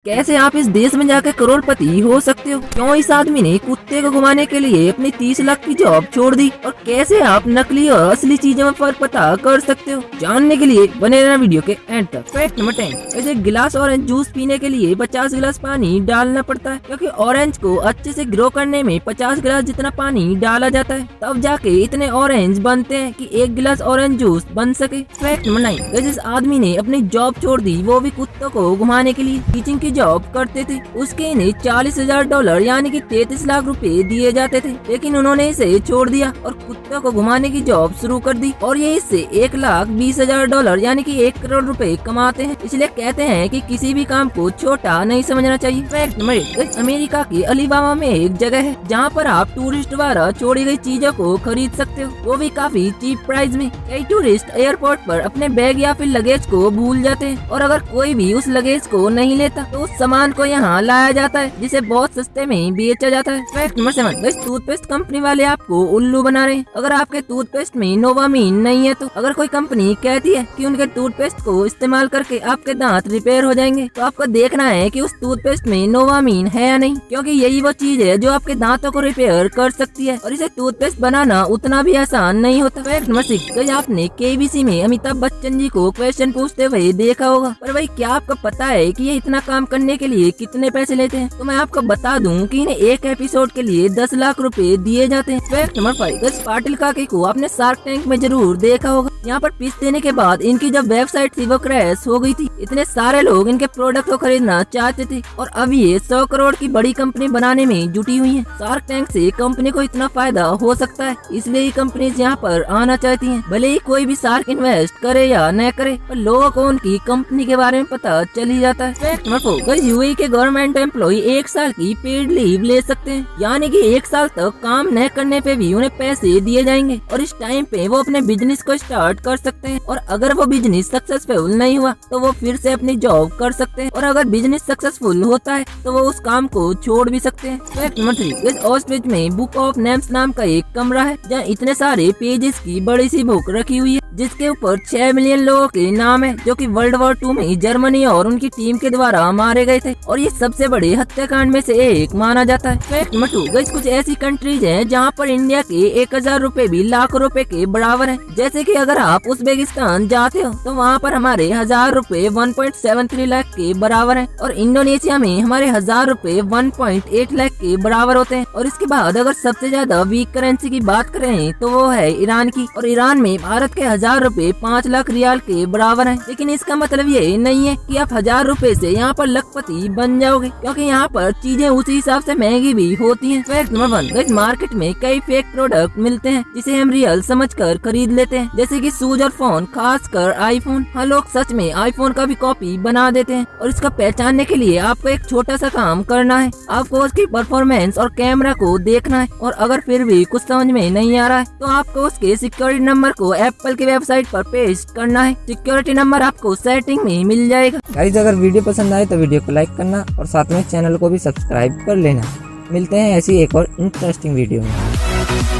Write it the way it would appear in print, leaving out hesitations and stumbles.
कैसे आप इस देश में जाकर करोड़पति हो सकते हो? क्यों इस आदमी ने कुत्ते को घुमाने के लिए अपनी 30 लाख की जॉब छोड़ दी? और कैसे आप नकली और असली चीजों में फर्क पता कर सकते हो? जानने के लिए बने रहना वीडियो के एंड तक। फैक्ट नंबर 10, ऐसे गिलास ऑरेंज जूस पीने के लिए 50 गिलास पानी डालना पड़ता है, क्योंकि ऑरेंज को अच्छे से ग्रो करने में 50 गिलास जितना पानी डाला जाता है, तब जाके इतने ऑरेंज बनते हैं कि 1 गिलास ऑरेंज जूस बन सके। फैक्ट नंबर 9, जिस आदमी ने अपनी जॉब छोड़ दी वो भी कुत्तों को घुमाने के लिए टीचिंग जॉब करते थे। उसके इन्हें $40,000 यानी कि 33 लाख रुपए दिए जाते थे, लेकिन उन्होंने इसे छोड़ दिया और कुत्तों को घुमाने की जॉब शुरू कर दी और ये इससे $1,20,000 यानी कि 1 करोड़ रुपए कमाते हैं। इसलिए कहते हैं कि किसी भी काम को छोटा नहीं समझना चाहिए। फैक्ट नंबर 8, अमेरिका के अलीबाबा में एक जगह है जहाँ पर आप टूरिस्ट द्वारा छोड़ी गई चीजों को खरीद सकते हो, वो भी काफी चीप प्राइस में। कई टूरिस्ट एयरपोर्ट पर अपने बैग या फिर लगेज को भूल जाते हैं और अगर कोई भी उस लगेज को नहीं लेता तो उस सामान को यहाँ लाया जाता है, जिसे बहुत सस्ते में बेचा जाता है। फैक्ट नंबर 7, टूथपेस्ट कंपनी वाले आपको उल्लू बना रहे हैं। अगर आपके टूथपेस्ट में नोवामीन नहीं है तो अगर कोई कंपनी कहती है कि उनके टूथपेस्ट को इस्तेमाल करके आपके दांत रिपेयर हो जाएंगे, तो आपको देखना है कि उस टूथपेस्ट में नोवामीन है या नहीं, क्योंकि यही वो चीज है जो आपके दांतों को रिपेयर कर सकती है और इसे टूथपेस्ट बनाना उतना भी आसान नहीं होता। फैक्ट नंबर 6, आपने केबीसी में अमिताभ बच्चन जी को क्वेश्चन पूछते हुए देखा होगा, पर भाई क्या आपको पता है कि ये इतना काम करने के लिए कितने पैसे लेते हैं? तो मैं आपको बता दूं कि इन्हें एक एपिसोड के लिए 10 लाख रुपए दिए जाते हैं। फैक्ट नंबर 5, पाटिल काके को आपने शार्क टैंक में जरूर देखा होगा। यहाँ पर पिच देने के बाद इनकी जब वेबसाइट थी वो क्रैश हो गई थी। इतने सारे लोग इनके प्रोडक्ट को खरीदना चाहते थे और अब ये 100 करोड़ की बड़ी कंपनी बनाने में जुटी हुई है। शार्क टैंक से कंपनी को इतना फायदा हो सकता है, इसलिए ये कंपनी यहाँ पर आना चाहती है। भले ही कोई भी शार्क इन्वेस्ट करे या न करे, पर लोगों को उनकी कंपनी के बारे में पता चल ही जाता है। फैक्ट नंबर 4, यूएई के गवर्नमेंट एम्प्लॉय 1 साल की पेड लीव ले सकते हैं, यानी कि 1 साल तक काम न करने पे भी उन्हें पैसे दिए जाएंगे और इस टाइम पे वो अपने बिजनेस को स्टार्ट कर सकते हैं। और अगर वो बिजनेस सक्सेसफुल नहीं हुआ तो वो फिर से अपनी जॉब कर सकते हैं और अगर बिजनेस सक्सेसफुल होता है तो वो उस काम को छोड़ भी सकते हैं। फैक्ट नंबर 3, ऑस्ट्रिच में बुक ऑफ नेम्स नाम का एक कमरा है जहाँ इतने सारे पेजेस की बड़ी सी बुक रखी हुई है, जिसके ऊपर 6 मिलियन लोगों के नाम है जो कि वर्ल्ड वॉर 2 में जर्मनी और उनकी टीम के द्वारा मारे गए थे और ये सबसे बड़े हत्याकांड में से एक माना जाता है। फैक्ट नंबर 2, कुछ ऐसी कंट्रीज हैं जहां पर इंडिया के 1000 रुपए भी लाखों रुपए के बराबर हैं। जैसे कि अगर आप उज़्बेकिस्तान जाते हो तो वहां पर हमारे 1000 रुपए 1.73 लाख के बराबर हैं और इंडोनेशिया में हमारे 1000 रुपए 1.8 लाख के बराबर होते हैं। और इसके बाद अगर सबसे ज्यादा वीक करेंसी की बात करें तो वो है ईरान की, और ईरान में भारत के 1000 रुपए 5 लाख रियाल के बराबर हैं। लेकिन इसका मतलब ये नहीं है कि आप 1000 रुपए से यहाँ पर लखपति बन जाओगे, क्योंकि यहाँ पर चीजें उसी हिसाब से महंगी भी होती हैं। फैक्ट नंबर 1, मार्केट में कई फेक प्रोडक्ट मिलते हैं जिसे हम रियल समझकर खरीद लेते हैं, जैसे कि शूज और फोन, खासकर आईफोन। हाँ, लोग सच में आईफोन का भी कॉपी बना देते हैं और इसका पहचानने के लिए आपको एक छोटा सा काम करना है। आपको उसकी परफॉर्मेंस और कैमरा को देखना है और अगर फिर भी कुछ समझ में नहीं आ रहा है तो आपको उसके सिक्योरिटी नंबर को एप्पल की वेबसाइट पर पेस्ट करना है। सिक्योरिटी नंबर आपको सेटिंग में मिल जाएगा। गाइस, अगर वीडियो पसंद आए तो वीडियो को लाइक करना और साथ में चैनल को भी सब्सक्राइब कर लेना। मिलते हैं ऐसी एक और इंटरेस्टिंग वीडियो में।